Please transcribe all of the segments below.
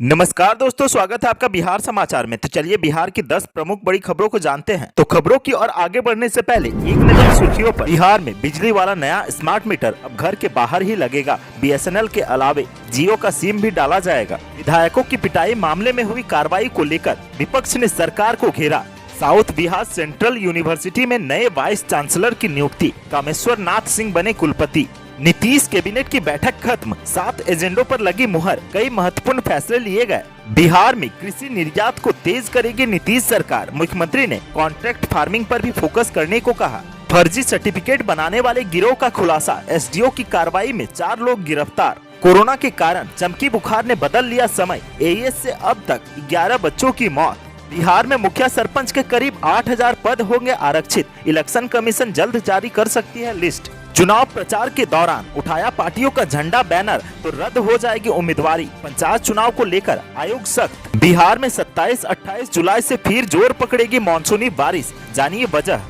नमस्कार दोस्तों, स्वागत है आपका बिहार समाचार में। तो चलिए बिहार की 10 प्रमुख बड़ी खबरों को जानते हैं। तो खबरों की ओर आगे बढ़ने से पहले एक नजर सुर्खियों पर। बिहार में बिजली वाला नया स्मार्ट मीटर अब घर के बाहर ही लगेगा। बीएसएनएल के अलावे जियो का सिम भी डाला जाएगा। विधायकों की पिटाई मामले में हुई कार्रवाई को लेकर विपक्ष ने सरकार को घेरा। साउथ बिहार सेंट्रल यूनिवर्सिटी में नए वाइस चांसलर की नियुक्ति, कामेश्वर नाथ सिंह बने कुलपति। नीतीश कैबिनेट की बैठक खत्म, 7 एजेंडों पर लगी मुहर, कई महत्वपूर्ण फैसले लिए गए। बिहार में कृषि निर्यात को तेज करेगी नीतीश सरकार, मुख्यमंत्री ने कॉन्ट्रैक्ट फार्मिंग पर भी फोकस करने को कहा। फर्जी सर्टिफिकेट बनाने वाले गिरोह का खुलासा, एसडीओ की कार्रवाई में 4 लोग गिरफ्तार। कोरोना के कारण चमकी बुखार ने बदल लिया समय, एईएस से अब तक 11 बच्चों की मौत। बिहार में मुखिया सरपंच के करीब 8000 पद होंगे आरक्षित, इलेक्शन कमीशन जल्द जारी कर सकती है लिस्ट। चुनाव प्रचार के दौरान उठाया पार्टियों का झंडा बैनर तो रद्द हो जाएगी उम्मीदवारी। पंचायत चुनाव को लेकर आयोग सख्त। बिहार में 27-28 जुलाई से फिर जोर पकड़ेगी मानसूनी बारिश, जानिए वजह।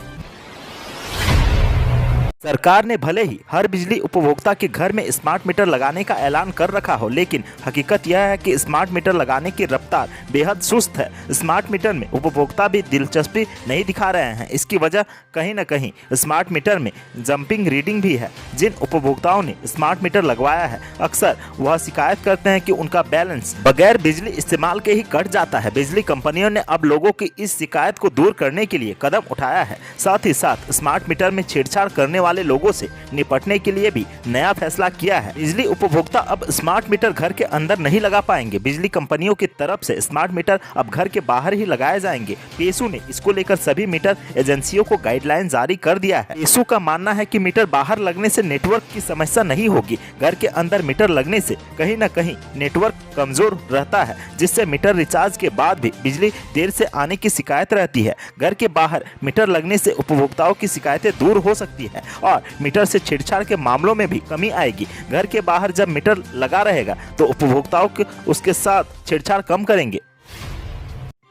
सरकार ने भले ही हर बिजली उपभोक्ता के घर में स्मार्ट मीटर लगाने का ऐलान कर रखा हो, लेकिन हकीकत यह है कि स्मार्ट मीटर लगाने की रफ्तार बेहद सुस्त है। स्मार्ट मीटर में उपभोक्ता भी दिलचस्पी नहीं दिखा रहे हैं। इसकी वजह कहीं न कहीं स्मार्ट मीटर में जंपिंग रीडिंग भी है। जिन उपभोक्ताओं ने स्मार्ट मीटर लगवाया है, अक्सर वह शिकायत करते हैं कि उनका बैलेंस बगैर बिजली इस्तेमाल के ही कट जाता है। बिजली कंपनियों ने अब लोगों की इस शिकायत को दूर करने के लिए कदम उठाया है। साथ ही साथ स्मार्ट मीटर में छेड़छाड़ करने वाले लोगों से निपटने के लिए भी नया फैसला किया है। बिजली उपभोक्ता अब स्मार्ट मीटर घर के अंदर नहीं लगा पाएंगे। बिजली कंपनियों की तरफ से स्मार्ट मीटर अब घर के बाहर ही लगाए जाएंगे। पेसू ने इसको लेकर सभी मीटर एजेंसियों को गाइडलाइन जारी कर दिया है। पेसू का मानना है कि मीटर बाहर लगने से नेटवर्क की समस्या नहीं होगी। घर के अंदर मीटर लगने से कहीं न कहीं नेटवर्क कमजोर रहता है, जिससे मीटर रिचार्ज के बाद भी बिजली देर से आने की शिकायत रहती है। घर के बाहर मीटर लगने से उपभोक्ताओं की शिकायतें दूर हो सकती है और मीटर से छेड़छाड़ के मामलों में भी कमी आएगी। घर के बाहर जब मीटर लगा रहेगा तो उपभोक्ताओं के उसके साथ छेड़छाड़ कम करेंगे।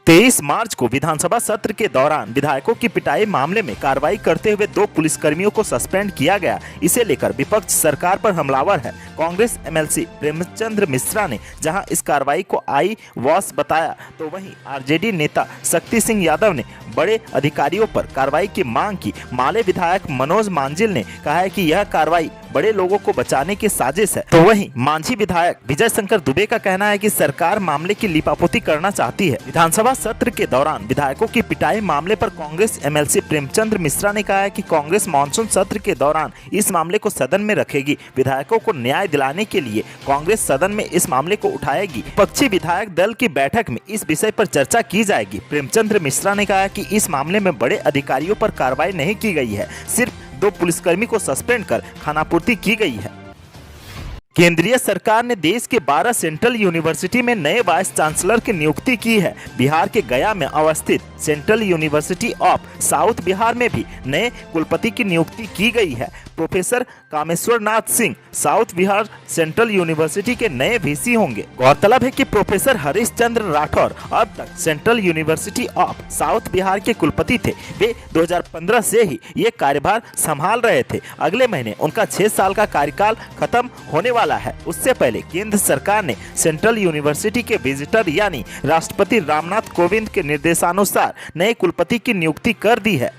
23 मार्च को विधानसभा सत्र के दौरान विधायकों की पिटाई मामले में कार्रवाई करते हुए 2 पुलिसकर्मियों को सस्पेंड किया गया। इसे लेकर विपक्ष सरकार पर हमलावर है। कांग्रेस एमएलसी प्रेमचंद्र मिश्रा ने जहां इस कार्रवाई को आई वॉश बताया, तो वहीं आरजेडी नेता शक्ति सिंह यादव ने बड़े अधिकारियों पर कार्रवाई की मांग की। माले विधायक मनोज मांझिल ने कहा है कि यह कार्रवाई बड़े लोगों को बचाने की साजिश है। तो वहीं मांझी विधायक विजय शंकर दुबे का कहना है कि सरकार मामले की लिपापोती करना चाहती है। विधानसभा सत्र के दौरान विधायकों की पिटाई मामले पर कांग्रेस एमएलसी प्रेमचंद्र मिश्रा ने कहा है कि कांग्रेस मानसून सत्र के दौरान इस मामले को सदन में रखेगी। विधायकों को न्याय दिलाने के लिए कांग्रेस सदन में इस मामले को उठाएगी। विपक्षी विधायक दल की बैठक में इस विषय पर चर्चा की जाएगी। प्रेमचंद्र मिश्रा ने कहा कि इस मामले में बड़े अधिकारियों पर कार्रवाई नहीं की गई है, सिर्फ 2 पुलिसकर्मी को सस्पेंड कर खानापूर्ति की गई है। केंद्रीय सरकार ने देश के 12 सेंट्रल यूनिवर्सिटी में नए वाइस चांसलर की नियुक्ति की है। बिहार के गया में अवस्थित central university of south Bihar में भी नए कुलपति की नियुक्ति की गई है। Professor Kameshwar Nath Singh south Bihar central university के नए वीसी होंगे। गौरतलब है कि प्रोफेसर हरीश चंद्र राठौर अब तक central university of south Bihar के कुलपति थे। वे 2015 से ही ये कार्यभार संभाल रहे थे। अगले महीने उनका 6 साल का कार्यकाल खत्म होने वाला है। उससे पहले केंद्र सरकार ने सेंट्रल यूनिवर्सिटी के विजिटर यानी राष्ट्रपति रामनाथ कोविंद के निर्देशानुसार नए कुलपति की नियुक्ति कर दी है।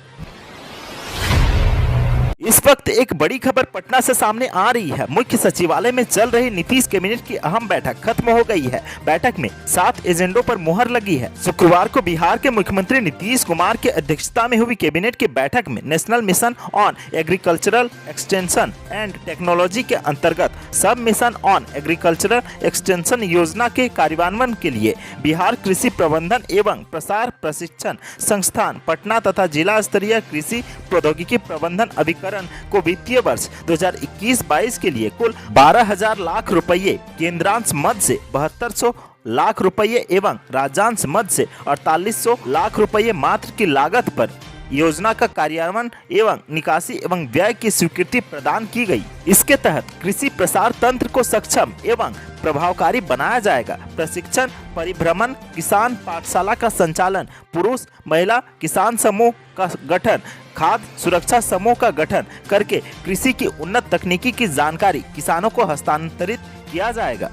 इस वक्त एक बड़ी खबर पटना से सामने आ रही है। मुख्य सचिवालय में चल रही नीतीश कैबिनेट की अहम बैठक खत्म हो गई है। बैठक में 7 एजेंडों पर मुहर लगी है। शुक्रवार को बिहार के मुख्यमंत्री नीतीश कुमार की अध्यक्षता में हुई कैबिनेट की बैठक में national mission on agricultural extension and technology के अंतर्गत सब मिशन ऑन एग्रीकल्चरल एक्सटेंशन योजना के कार्यान्वयन के लिए बिहार कृषि प्रबंधन एवं प्रसार प्रशिक्षण संस्थान पटना तथा जिला स्तरीय कृषि प्रौद्योगिकी प्रबंधन अभिकरण को वित्तीय वर्ष 2021-22 के लिए कुल 12,000 लाख रुपये केंद्रांश मद से 7200 लाख रुपये एवं राज्यांश मद से 4800 लाख रुपये मात्र की लागत पर योजना का कार्यान्वयन एवं निकासी एवं व्यय की स्वीकृति प्रदान की गई। इसके तहत कृषि प्रसार तंत्र को सक्षम एवं प्रभावकारी बनाया जाएगा। प्रशिक्षण, परिभ्रमण, किसान पाठशाला का संचालन, पुरुष महिला किसान समूह का गठन, खाद्य सुरक्षा समूह का गठन करके कृषि की उन्नत तकनीकी की जानकारी किसानों को हस्तांतरित किया जाएगा।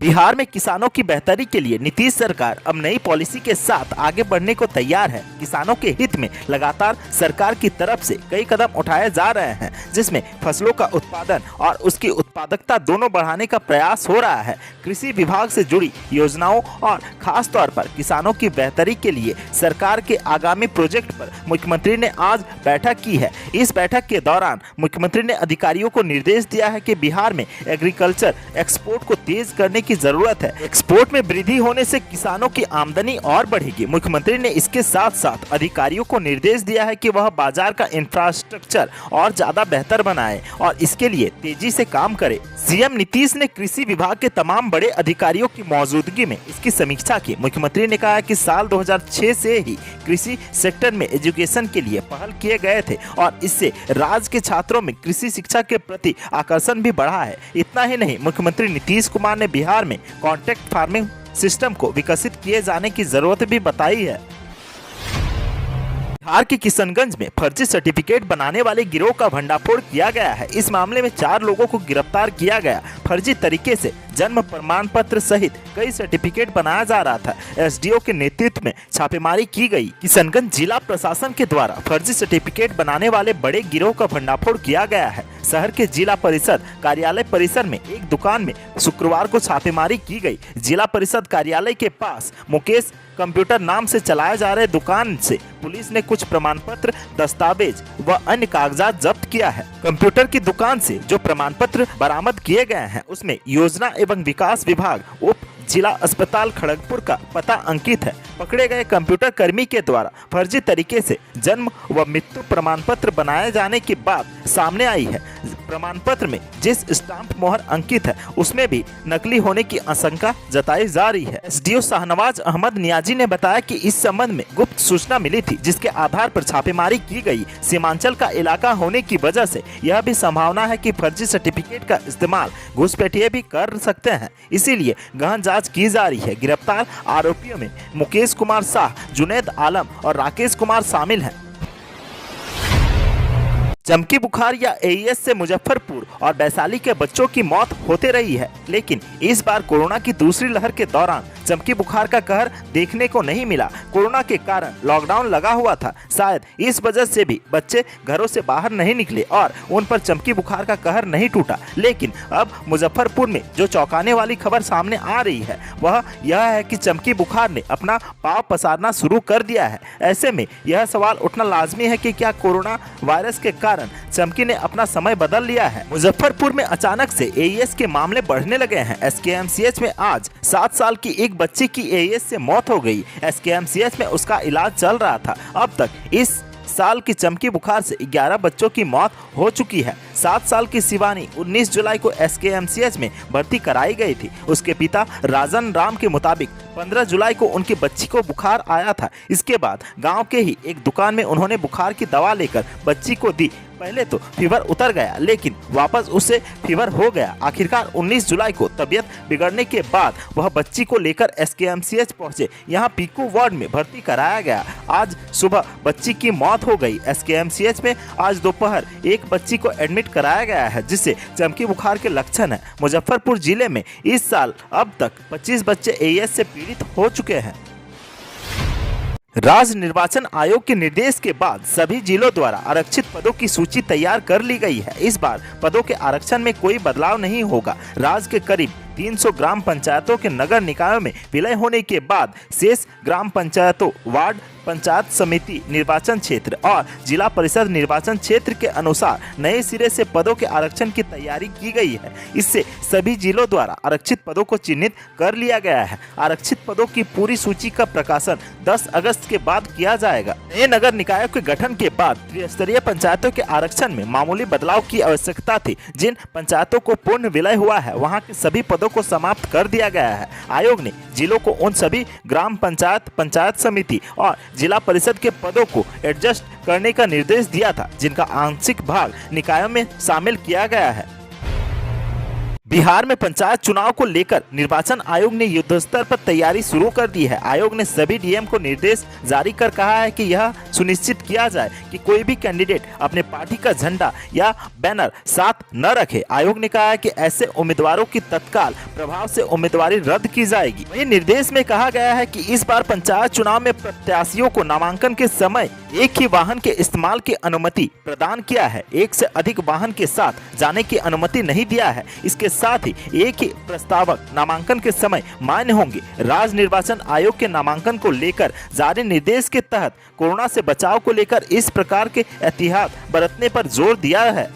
बिहार में किसानों की बेहतरी के लिए नीतीश सरकार अब नई पॉलिसी के साथ आगे बढ़ने को तैयार है। किसानों के हित में लगातार सरकार की तरफ से कई कदम उठाए जा रहे हैं, जिसमें फसलों का उत्पादन और उसकी उत्पादकता दोनों बढ़ाने का प्रयास हो रहा है। कृषि विभाग से जुड़ी योजनाओं और खास तौर पर किसानों की बेहतरी के लिए सरकार के आगामी प्रोजेक्ट पर मुख्यमंत्री ने आज बैठक की है। इस बैठक के दौरान मुख्यमंत्री ने अधिकारियों को निर्देश दिया है कि बिहार में एग्रीकल्चर एक्सपोर्ट को तेज करने की जरूरत है। एक्सपोर्ट में वृद्धि होने से किसानों की आमदनी और बढ़ेगी। मुख्यमंत्री ने इसके साथ साथ अधिकारियों को निर्देश दिया है कि वह बाजार का इंफ्रास्ट्रक्चर और ज्यादा बेहतर बनाए और इसके लिए तेजी से काम करे। सीएम नीतीश ने कृषि विभाग के तमाम बड़े अधिकारियों की मौजूदगी में इसकी समीक्षा की। मुख्यमंत्री ने कहा कि साल 2006 से ही कृषि सेक्टर में एजुकेशन के लिए पहल किए गए थे और इससे राज्य के छात्रों में कृषि शिक्षा के प्रति आकर्षण भी बढ़ा है। इतना ही नहीं, मुख्यमंत्री नीतीश कुमार ने बिहार में कॉन्ट्रैक्ट फार्मिंग सिस्टम को विकसित किए जाने की जरूरत भी बताई है। बिहार के किशनगंज में फर्जी सर्टिफिकेट बनाने वाले गिरोह का भंडाफोड़ किया गया है। इस मामले में 4 लोगों को गिरफ्तार किया गया। फर्जी तरीके से जन्म प्रमाण पत्र सहित कई सर्टिफिकेट बनाया जा रहा था। एसडीओ के नेतृत्व में छापेमारी की गई। किशनगंज जिला प्रशासन के द्वारा फर्जी सर्टिफिकेट बनाने वाले बड़े गिरोह का भंडाफोड़ किया गया है। शहर के जिला परिषद कार्यालय परिसर में एक दुकान में शुक्रवार को छापेमारी की गई। जिला परिषद कार्यालय के पास मुकेश कंप्यूटर नाम से चलाए जा रहे दुकान से पुलिस ने कुछ प्रमाण पत्र, दस्तावेज व अन्य कागजात जब्त किया है। कंप्यूटर की दुकान से जो प्रमाण पत्र बरामद किए गए हैं उसमें योजना एवं विकास विभाग उप जिला अस्पताल खड़गपुर का पता अंकित है। पकड़े गए कंप्यूटर कर्मी के द्वारा फर्जी तरीके से जन्म व मृत्यु प्रमाण पत्र बनाए जाने की बात सामने आई है। प्रमाण पत्र में जिस स्टाम्प मोहर अंकित है उसमें भी नकली होने की आशंका जताई जा रही है। एसडीओ शाहनवाज अहमद नियाजी ने बताया कि इस संबंध में गुप्त सूचना मिली थी, जिसके आधार पर छापेमारी की गई। सीमांचल का इलाका होने की वजह से यह भी संभावना है कि फर्जी सर्टिफिकेट का इस्तेमाल घुसपैठिए भी कर सकते हैं, इसीलिए गहन जांच की जा रही है। गिरफ्तार आरोपियों में मुकेश कुमार शाह, जुनैद आलम और राकेश कुमार शामिल हैं। चमकी बुखार या एईएस से मुजफ्फरपुर और वैशाली के बच्चों की मौत होते रही है, लेकिन इस बार कोरोना की दूसरी लहर के दौरान चमकी बुखार का कहर देखने को नहीं मिला। कोरोना के कारण लॉकडाउन लगा हुआ था, शायद इस वजह से भी बच्चे घरों से बाहर नहीं निकले और उन पर चमकी बुखार का कहर नहीं टूटा। लेकिन अब मुजफ्फरपुर में जो चौंकाने वाली खबर सामने आ रही है वह यह है कि चमकी बुखार ने अपना पांव पसारना शुरू कर दिया है। ऐसे में यह सवाल उठना लाजमी है कि क्या कोरोना वायरस के कारण चमकी ने अपना समय बदल लिया है। मुजफ्फरपुर में अचानक से एईएस के मामले बढ़ने लगे हैं। एसकेएमसीएच में आज 7 साल की एक बच्चे की एईएस से मौत हो गई। एसकेएमसीएच में उसका इलाज चल रहा था। अब तक इस साल की चमकी बुखार से 11 बच्चों की मौत हो चुकी है। 7 साल की शिवानी 19 जुलाई को एसकेएमसीएच में भर्ती कराई गई थी। उसके पिता राजन राम के मुताबिक 15 जुलाई को उनकी बच्ची को बुखार आया था। इसके बाद गांव के ही एक दुकान में उन्होंने बुखार की दवा लेकर बच्ची को दी। पहले तो फीवर उतर गया, लेकिन वापस उसे फीवर हो गया। आखिरकार 19 जुलाई को तबीयत बिगड़ने के बाद वह बच्ची को लेकर एसकेएमसीएच पहुंचे। यहां पीकू वार्ड में भर्ती कराया गया। आज सुबह बच्ची की मौत हो गई। एसकेएमसीएच में आज दोपहर एक बच्ची को एडमिट कराया गया है, जिससे चमकी बुखार के लक्षण है। मुजफ्फरपुर जिले में इस साल अब तक 25 बच्चे एईएस से पीड़ित हो चुके हैं। राज्य निर्वाचन आयोग के निर्देश के बाद सभी जिलों द्वारा आरक्षित पदों की सूची तैयार कर ली गई है। इस बार पदों के आरक्षण में कोई बदलाव नहीं होगा। राज्य के करीब 300 ग्राम पंचायतों के नगर निकायों में विलय होने के बाद शेष ग्राम पंचायतों, वार्ड पंचायत समिति निर्वाचन क्षेत्र और जिला परिषद निर्वाचन क्षेत्र के अनुसार नए सिरे से पदों के आरक्षण की तैयारी की गई है। इससे सभी जिलों द्वारा आरक्षित पदों को चिन्हित कर लिया गया है। आरक्षित पदों की पूरी सूची का प्रकाशन 10 अगस्त के बाद किया जाएगा। नए नगर निकायों के गठन के बाद त्रिस्तरीय पंचायतों के आरक्षण में मामूली बदलाव की आवश्यकता थी। जिन पंचायतों को पूर्ण विलय हुआ है वहाँ के सभी पदों को समाप्त कर दिया गया है। आयोग ने जिलों को उन सभी ग्राम पंचायत, पंचायत समिति और जिला परिषद के पदों को एडजस्ट करने का निर्देश दिया था, जिनका आंशिक भाग निकायों में शामिल किया गया है। बिहार में पंचायत चुनाव को लेकर निर्वाचन आयोग ने युद्धस्तर पर तैयारी शुरू कर दी है। आयोग ने सभी डीएम को निर्देश जारी कर कहा है कि यह सुनिश्चित किया जाए कि कोई भी कैंडिडेट अपने पार्टी का झंडा या बैनर साथ न रखे। आयोग ने कहा है कि ऐसे उम्मीदवारों की तत्काल प्रभाव से उम्मीदवारी रद्द की जाएगी। वहीं निर्देश में कहा गया है कि इस बार पंचायत चुनाव में प्रत्याशियों को नामांकन के समय एक ही वाहन के इस्तेमाल की अनुमति प्रदान किया है। एक से अधिक वाहन के साथ जाने की अनुमति नहीं दिया है। इसके साथ ही एक ही प्रस्तावक नामांकन के समय मान्य होंगे। राज्य निर्वाचन आयोग के नामांकन को लेकर जारी निर्देश के तहत कोरोना से बचाव को लेकर इस प्रकार के एहतियात बरतने पर जोर दिया है।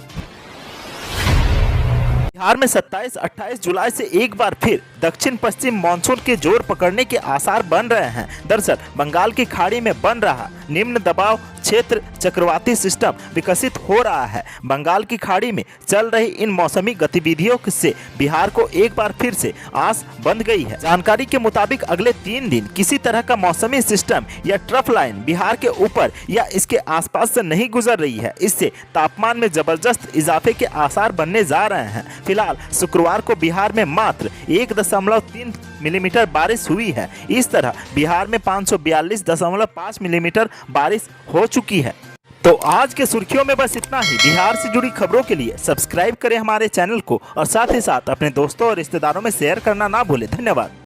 बिहार में 27-28 जुलाई से एक बार फिर दक्षिण पश्चिम मानसून के जोर पकड़ने के आसार बन रहे हैं। दरअसल बंगाल की खाड़ी में बन रहा निम्न दबाव क्षेत्र चक्रवाती सिस्टम विकसित हो रहा है। बंगाल की खाड़ी में चल रही इन मौसमी गतिविधियों से बिहार को एक बार फिर से आस बंध गई है। जानकारी के मुताबिक अगले 3 दिन किसी तरह का मौसमी सिस्टम या ट्रफ लाइन बिहार के ऊपर या इसके आसपास से नहीं गुजर रही है। इससे तापमान में जबरदस्त इजाफे के आसार बनने जा रहे हैं। फिलहाल शुक्रवार को बिहार में मात्र 1.3 मिलीमीटर बारिश हुई है। इस तरह बिहार में 542.5 मिलीमीटर बारिश हो चुकी है। तो आज के सुर्खियों में बस इतना ही। बिहार से जुड़ी खबरों के लिए सब्सक्राइब करें हमारे चैनल को और साथ ही साथ अपने दोस्तों और रिश्तेदारों में शेयर करना ना भूलें। धन्यवाद।